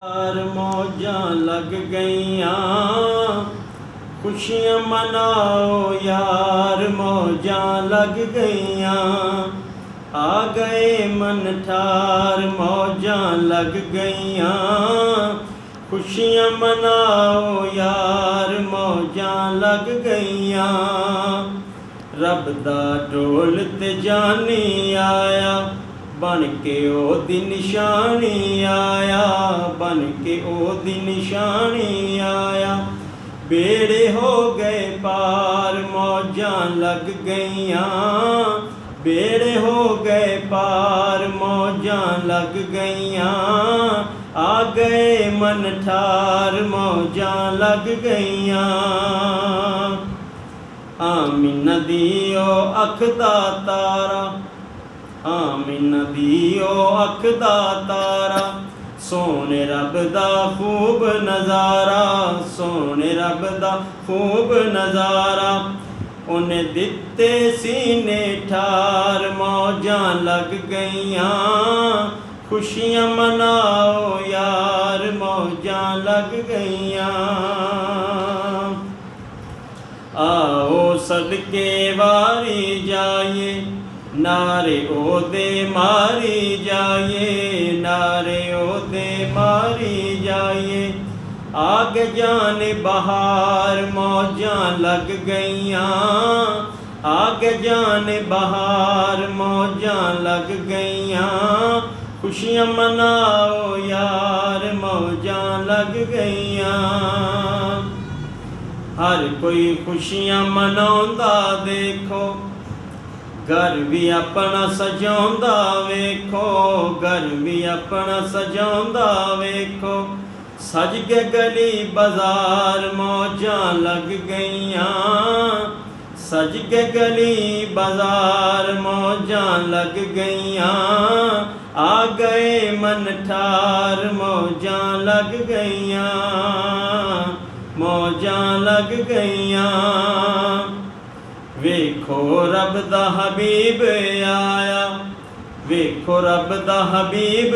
यार मौजां लग गईयां, खुशियां मनाओ यार मौजां लग गईयां। आ गए मन ठार मौजां लग गईयां, खुशियां मनाओ यार मौजां लग गईयां। रब दा ढोल ते जानी आया, बन के ओदी निशानी आया, बन के ओदी निशानी आया। बेड़े हो गए पार मौजां लग गईयां, बेड़े हो गए पार मौजां लग गईयां। आ गए मन ठार मौजां लग गईयां। आमीना दी ओ अख दा तारा, आमीना दी ओ अख दा तारा। सोने रब दा खूब नज़ारा, सोने रब दा खूब नज़ारा। उन्हें दिते सीने ठार मौजां लग गईयां, खुशियां मनाओ यार मौजां लग गईयां। आओ सदके वारी जाइए, नारे ओदे मारी जाइए, नारे ओदे मारी जाइए। आग जाने बहार मौजां लग गईयां, आग जाने बहार मौजां लग गईयां। खुशियां मनाओ यार मौजां लग गईयां। हर कोई खुशियां मनाउंदा देखो, घर भी अपना सजाउंदा वेखो, घर भी अपना सजाउंदा वेखो। सज के गली बाजार मौजां लग गईयां, सज के गली बाजार मौजां लग गईयां। आ गए मन ठार मौजां लग गईयां, मौजां लग गईयां। वेखो रब दा हबीब आया, वेखो रब दा हबीब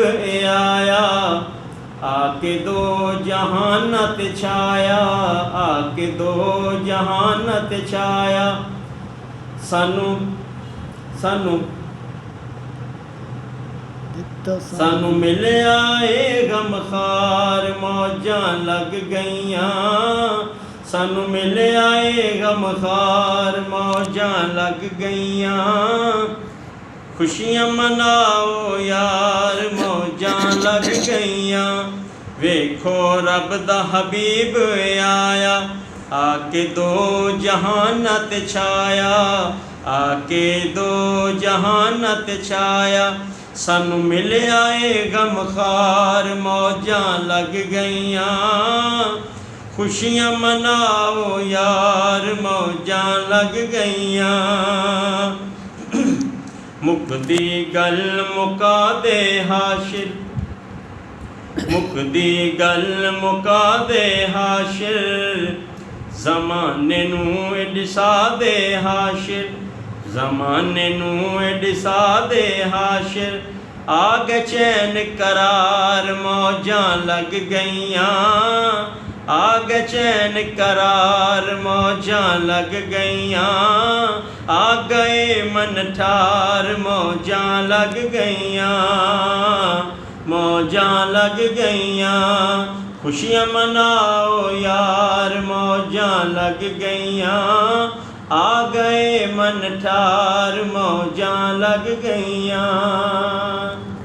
आया। आके दो जहानत छाया, आके दो जहानत छाया। सानू सानू सानू मिलिया ए गमखार मौजां लग गईयां, सानू मिलिया ए गमखार मौजां लग गईयां। खुशियां मनाओ यार मौजां लग गईयां। वेखो रब दा हबीब आया, आके दो जहानत छाया, आके दो जहानत छाया। सानू मिलिया ए गमखार मौजां लग गईयां। खुशियां मनाओ यार मौजां लग गईयां। मुकदी गल मुका दे हाशिर, मुकदी गल मुका दे हाशिर। ज़माने नू डिसा दे हाशिर, ज़माने नू डिसा दे हाशिर। आग चैन करार मौजां लग गईयां, आग चैन करार मौजां लग गईयां। आ गए मन ठार मौजां लग गईयां, मौजां लग गईयां। खुशियां मनाओ यार मौजां लग गईयां। आ गए मन ठार मौजां लग गईयां।